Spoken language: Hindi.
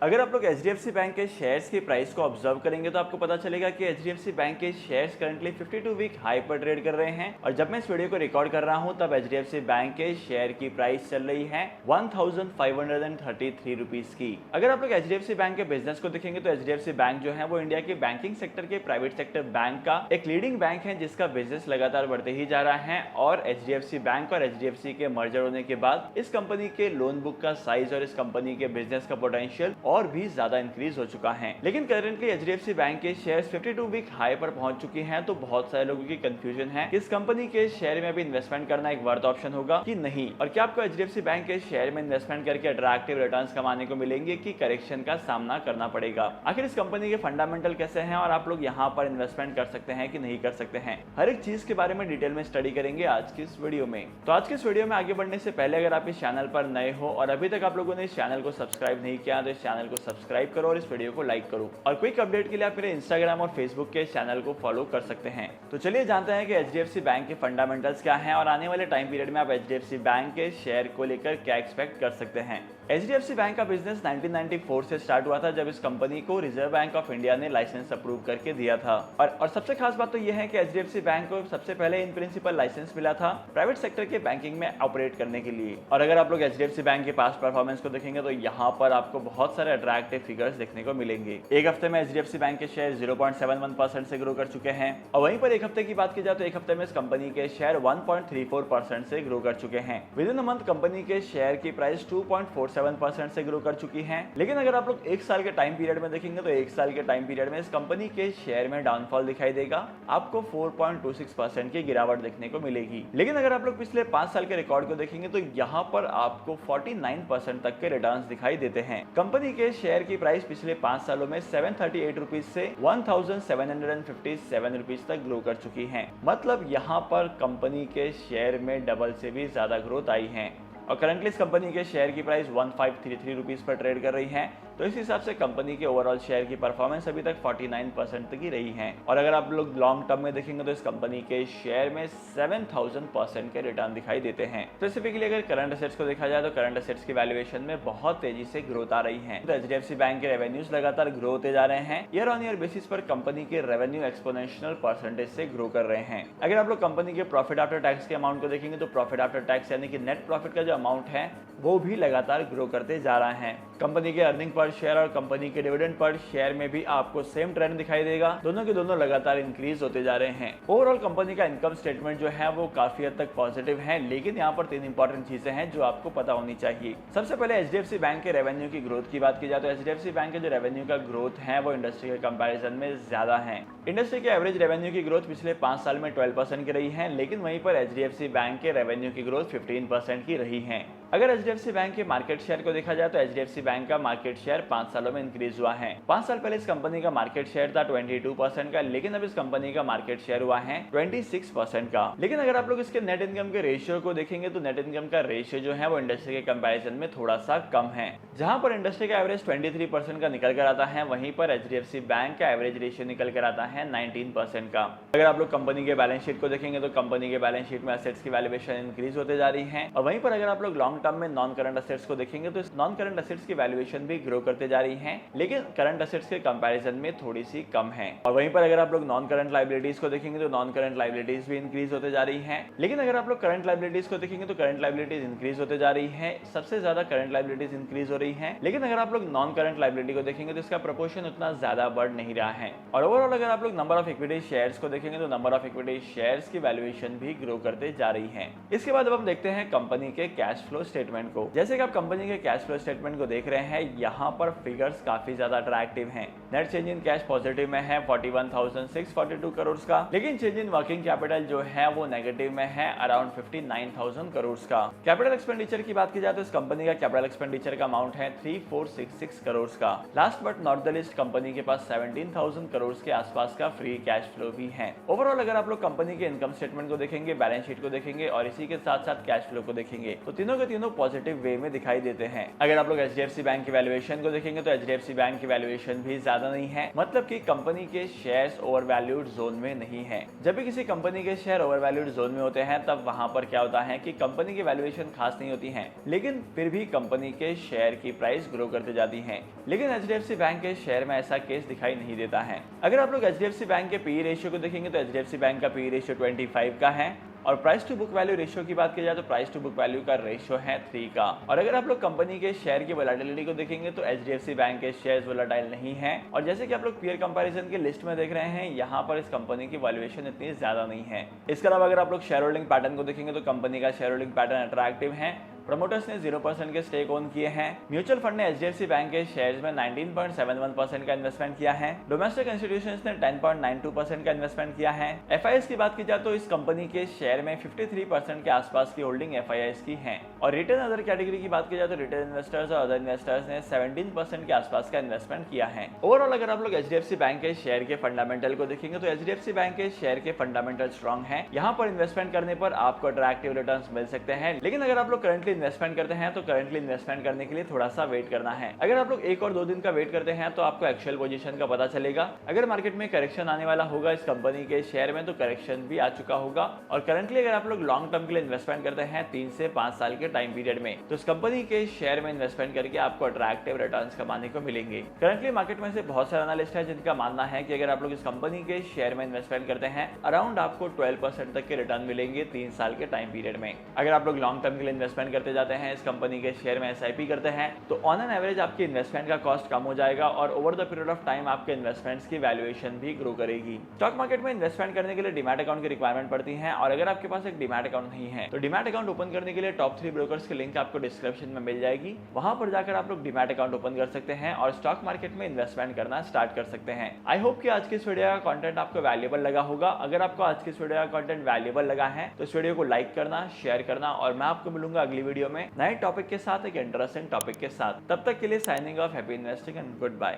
अगर आप लोग एचडीएफसी बैंक के शेयर्स की प्राइस को ऑब्जर्व करेंगे तो आपको पता चलेगा कि एचडीएफसी बैंक के शेयर्स करंटली 52 वीक हाई पर ट्रेड कर रहे हैं और जब मैं इस वीडियो को रिकॉर्ड कर रहा हूं तब एचडीएफसी बैंक के शेयर की प्राइस चल रही है 1533 रुपीज की। अगर आप लोग एचडीएफसी बैंक के बिजनेस को देखेंगे तो एचडीएफसी बैंक जो है वो इंडिया के बैंकिंग सेक्टर के प्राइवेट सेक्टर बैंक का एक लीडिंग बैंक है जिसका बिजनेस लगातार बढ़ते ही जा रहा है और एचडीएफसी बैंक और एचडीएफसी के मर्जर होने के बाद इस कंपनी के लोन बुक का साइज और इस कंपनी के बिजनेस का पोटेंशियल और भी ज्यादा इंक्रीज हो चुका है। लेकिन करंटली एचडीएफसी बैंक के शेयर्स 52 वीक हाई पर पहुंच चुकी हैं, तो बहुत सारे लोगों की कंफ्यूजन है कि इस कंपनी के शेयर में भी इन्वेस्टमेंट करना एक वर्थ ऑप्शन होगा कि नहीं, और क्या आपको एचडीएफसी बैंक के शेयर में इन्वेस्टमेंट करके अट्रैक्टिव रिटर्न्स कमाने को मिलेंगे कि करेक्शन का सामना करना पड़ेगा। आखिर इस कंपनी के फंडामेंटल कैसे हैं और आप लोग यहाँ पर इन्वेस्टमेंट कर सकते हैं कि नहीं कर सकते हैं, हर एक चीज के बारे में डिटेल में स्टडी करेंगे आज की इस वीडियो में। तो आज की इस वीडियो में आगे बढ़ने से पहले अगर आप इस चैनल पर नए हो और अभी तक आप लोगों ने इस चैनल को सब्सक्राइब नहीं किया तो इस चैनल को सब्सक्राइब करो और इस वीडियो को लाइक करो, और क्विक अपडेट के लिए आप मेरे इंस्टाग्राम और फेसबुक के चैनल को फॉलो कर सकते हैं। तो चलिए जानते हैं कि एचडीएफसी बैंक के फंडामेंटल्स क्या हैं और आने वाले टाइम पीरियड में आप एचडीएफसी बैंक के शेयर को लेकर क्या एक्सपेक्ट कर सकते हैं। एचडीएफसी बैंक का बिजनेस 1994 से स्टार्ट हुआ था जब इस कंपनी को रिजर्व बैंक ऑफ इंडिया ने लाइसेंस अप्रूव करके दिया था। और सबसे खास बात तो यह है कि एचडीएफसी बैंक को सबसे पहले इन प्रिंसिपल लाइसेंस मिला था प्राइवेट सेक्टर के बैंकिंग में ऑपरेट करने के लिए। और अगर आप लोग एचडीएफसी बैंक के पास्ट परफॉर्मेंस को देखेंगे तो यहाँ पर आपको बहुत सारे अट्रैक्टिव फिगर्स देखने को मिलेंगे। एक हफ्ते में एचडीएफसी बैंक के शेयर 0.71% से ग्रो कर चुके हैं और वहीं पर एक हफ्ते की बात की जाए तो एक हफ्ते में इस कंपनी के शेयर 1.34% से ग्रो कर चुके हैं। With in a month company के शेयर की प्राइस 2.47% से ग्रो कर चुकी है। लेकिन अगर आप लोग एक साल के टाइम पीरियड में देखेंगे तो एक साल के टाइम पीरियड में इस कंपनी के शेयर में डाउनफॉल दिखाई देगा, आपको 4.26% की गिरावट देखने को मिलेगी। लेकिन अगर आप लोग पिछले 5 साल के रिकॉर्ड को देखेंगे तो यहाँ पर आपको 49% तक के रिटर्न्स दिखाई देते हैं। कंपनी के शेयर की प्राइस पिछले 5 सालों में 738 रुपीज से 1757 रुपीज तक ग्रो कर चुकी है। मतलब यहाँ पर कंपनी के शेयर में डबल से भी ज्यादा ग्रोथ आई है और करंटली इस कंपनी के शेयर की प्राइस 1533 रुपीज पर ट्रेड कर रही है। तो इस हिसाब से कंपनी के ओवरऑल शेयर की परफॉर्मेंस अभी तक 49% तक ही रही है। और अगर आप लोग लॉन्ग टर्म में देखेंगे तो इस कंपनी के शेयर में 7000% के रिटर्न दिखाई देते हैं। स्पेसिफिकली अगर करंट असेट्स को देखा जाए तो करंट असेट्स की वैल्यूएशन में बहुत तेजी से ग्रोथ आ रही है। तो एचडीएफसी बैंक के रेवेन्यूज लगातार ग्रो होते जा रहे हैं। ईयर ऑन ईयर बेसिस पर कंपनी के रेवेन्यू एक्सपोनेंशियल परसेंटेज से ग्रो कर रहे हैं। अगर आप लोग कंपनी के प्रॉफिट आफ्टर टैक्स के अमाउंट को देखेंगे तो प्रॉफिट आफ्टर टैक्स यानी कि नेट प्रॉफिट का जो अमाउंट है वो भी लगातार ग्रो करते जा रहा है। कंपनी के अर्निंग पर शेयर और कंपनी के डिविडेंड पर शेयर में भी आपको सेम ट्रेंड दिखाई देगा, दोनों के दोनों लगातार इंक्रीज होते जा रहे हैं। ओवरऑल कंपनी का इनकम स्टेटमेंट जो है वो काफी हद तक पॉजिटिव है, लेकिन यहाँ पर 3 इंपॉर्टेंट चीजें हैं जो आपको पता होनी चाहिए। सबसे पहले एचडीएफसी बैंक के रेवेन्यू की ग्रोथ की बात की जाए तो एचडीएफसी बैंक के जो रेवेन्यू का ग्रोथ है वो इंडस्ट्री के कंपैरिजन में ज्यादा है। इंडस्ट्री के एवरेज रेवेन्यू की ग्रोथ पिछले 5 साल में 12% की रही है, लेकिन वहीं पर एचडीएफसी बैंक के रेवेन्यू की ग्रोथ 15% की रही है। अगर एचडीएफसी बैंक के मार्केट शेयर को देखा जाए तो एचडीएफसी बैंक का मार्केट शेयर 5 सालों में इंक्रीज हुआ है। 5 साल पहले इस कंपनी का मार्केट शेयर था 22% का, लेकिन अब इस कंपनी का मार्केट शेयर हुआ है 26% का। लेकिन अगर आप लोग इसके नेट इनकम के रेशियो को देखेंगे तो नेट इनकम का रेशियो जो है वो इंडस्ट्री के कंपैरिजन में थोड़ा सा कम है। जहां पर इंडस्ट्री का एवरेज 23% का निकल कर आता है, वहीं पर एचडीएफसी बैंक का एवरेज रेशियो निकल कर आता है 19% का। अगर आप लोग कंपनी के बैलेंस शीट को देखेंगे तो कंपनी के बैलेंस शीट में एसेट्स की वैल्यूएशन इंक्रीज होते जा रही है और वहीं पर अगर आप लोग लॉन्ग टर्म में नॉन करंट असेट्स को देखेंगे तो इस नॉन करंट असेट्स की वैल्यूएशन भी ग्रो करते जा रही है, लेकिन करंट असेट्स के कंपैरिजन में थोड़ी सी कम है। और वहीं पर अगर आप लोग नॉन करंट लायबिलिटीज को देखेंगे तो नॉन करंट लायबिलिटीज भी इंक्रीज होते जा रही है, लेकिन अगर आप लोग करंट लायबिलिटीज को देखेंगे तो करंट लायबिलिटीज इंक्रीज होते जा रही है। सबसे ज्यादा करंट लायबिलिटीज इंक्रीज हो रही है, लेकिन अगर आप लोग नॉन करंट लायबिलिटी को देखेंगे तो इसका प्रोपोर्शन उतना ज्यादा बढ़ नहीं रहा है। और ओवरऑल अगर आप लोग नंबर ऑफ इक्विटी शेयर्स को देखेंगे तो नंबर ऑफ इक्विटी शेयर्स की वैल्यूएशन भी ग्रो करते जा रही है। इसके बाद अब हम देखते हैं कंपनी के कैश फ्लो स्टेटमेंट को। जैसे कि आप कंपनी के कैश फ्लो स्टेटमेंट को देख रहे हैं, यहाँ पर फिगर्स काफी ज्यादा अट्रैक्टिव हैं। Net change in cash positive में है 41,642 करोड़ का, लेकिन चेंज इन वर्किंग कैपिटल जो है वो नेगेटिव में है अराउंड 59,000 करोड़ का। कैपिटल एक्सपेंडिचर की बात की जाए तो इस कंपनी का कैपिटल एक्सपेंडिचर का अमाउंट है 3466 करोड़ का। Last but not the list company के पास 17,000 करोड़ के आसपास का फ्री कैश फ्लो भी है। ओवरऑल अगर आप लोग कंपनी के इनकम स्टेटमेंट को देखेंगे, बैलेंस शीट को देखेंगे और इसी के साथ साथ कैश फ्लो को देखेंगे तो तीनों के तीनों पॉजिटिव वे में दिखाई देते हैं। अगर आप लोग एचडीएफसी बैंक की वैल्यूएशन को देखेंगे तो एचडीएफसी बैंक की वैल्यूएशन भी ज्यादा ज्यादा नहीं है, मतलब कि कंपनी के शेयर्स ओवरवैल्यूड जोन में नहीं है। जब भी किसी कंपनी के शेयर ओवरवैल्यूड जोन में होते हैं तब वहां पर क्या होता है कि कंपनी की वैल्यूएशन खास नहीं होती है, लेकिन फिर भी कंपनी के शेयर की प्राइस ग्रो करते जाती है। लेकिन एचडीएफसी बैंक के शेयर में ऐसा केस दिखाई नहीं देता है। अगर आप लोग एचडीएफसी बैंक के पीई रेशियो को देखेंगे तो एचडीएफसी बैंक का पीई रेशियो 25 का है और price to book value ratio की बात की जाए तो प्राइस टू बुक वैल्यू का रेशियो है 3 का। और अगर आप लोग कंपनी के शेयर की वोलेटिलिटी को देखेंगे तो एचडीएफसी बैंक के शेयर्स वोलेटाइल नहीं है और जैसे कि आप लोग पीयर कंपैरिजन की लिस्ट में देख रहे हैं, यहाँ पर इस कंपनी की वैल्यूएशन इतनी ज्यादा नहीं है। इसके अलावा अगर आप लोग शेयर होल्डिंग पैटर्न को देखेंगे तो कंपनी का शेयर होल्डिंग पैटर्न अट्रैक्टिव है। प्रमोटर्स ने 0% के स्टेक ओन किए हैं। म्यूचुअल फंड ने एचडीएफसी बैंक के शेयर्स में 19.71% का इन्वेस्टमेंट किया है। डोमेस्टिक इंस्टीट्यूशंस ने 10.92% का इन्वेस्टमेंट किया है। एफआईएस की बात की जाए तो इस कंपनी के शेयर में 53% के आसपास की होल्डिंग एफआईएस की है। और रिटेल अदर कैटेगरी की बात की जाए तो रिटेल इन्वेस्टर्स और अदर इन्वेस्टर्स ने 17% के आसपास का इन्वेस्टमेंट किया है। ओवरऑल अगर आप लोग एचडीएफसी बैंक के शेयर के फंडामेंटल को देखेंगे तो एचडीएफसी बैंक के शेयर के फंडामेंटल स्ट्रॉन्ग है। यहाँ पर इन्वेस्टमेंट करने पर आपको अट्रैक्टिव रिटर्न्स मिल सकते हैं, लेकिन अगर आप लोग करंटली इन्वेस्टमेंट करते हैं तो करंटली इन्वेस्टमेंट करने के लिए थोड़ा सा वेट करना है। अगर आप लोग 1 और 2 दिन का वेट करते हैं तो आपको एक्चुअल पोजीशन का पता चलेगा। अगर मार्केट में करेक्शन आने वाला होगा इस कंपनी के शेयर में तो करेक्शन भी आ चुका होगा। और करंटली अगर आप लोग लॉन्ग टर्म के लिए इन्वेस्टमेंट करते हैं 3 से 5 साल के टाइम पीरियड में तो इस कंपनी के शेयर में इन्वेस्टमेंट करके आपको अट्रैक्टिव रिटर्न्स कमाने को मिलेंगे। करंटली मार्केट में से बहुत सारे एनालिस्ट है जिनका मानना है कि अगर आप लोग इस कंपनी के शेयर में इन्वेस्टमेंट करते हैं अराउंड आपको 12% तक के रिटर्न मिलेंगे 3 साल के टाइम पीरियड में। अगर आप लोग लॉन्ग टर्म के लिए इन्वेस्टमेंट करते जाते हैं इस कंपनी के शेयर में एसआईपी करते हैं तो ऑन एन एवरेज आपकी इन्वेस्टमेंट का कॉस्ट कम हो जाएगा और over the period of time आपके इन्वेस्टमेंट्स की वैल्यूएशन भी ग्रो करेगी। स्टॉक मार्केट में इन्वेस्टमेंट करने के लिए डीमैट अकाउंट की रिक्वायरमेंट पड़ती है और अगर आपके पास एक डीमैट अकाउंट नहीं है तो डीमैट अकाउंट ओपन करने के लिए टॉप 3 ब्रोकर्स की लिंक आपको डिस्क्रिप्शन में मिल जाएगी। वहां पर जाकर आप लोग डीमैट अकाउंट ओपन कर सकते हैं और स्टॉक मार्केट में इन्वेस्टमेंट करना स्टार्ट कर सकते हैं। आई होप कि आज की इस वीडियो का कंटेंट आपको वैल्यूएबल लगा होगा। अगर आपको आज की इस वीडियो का कंटेंट वैल्यूएबल लगा है तो इस वीडियो को लाइक करना, शेयर करना और मैं आपको मिलूंगा अगली वीडियो में नए टॉपिक के साथ, एक इंटरेस्टिंग टॉपिक के साथ। तब तक के लिए signing off, happy investing and good bye.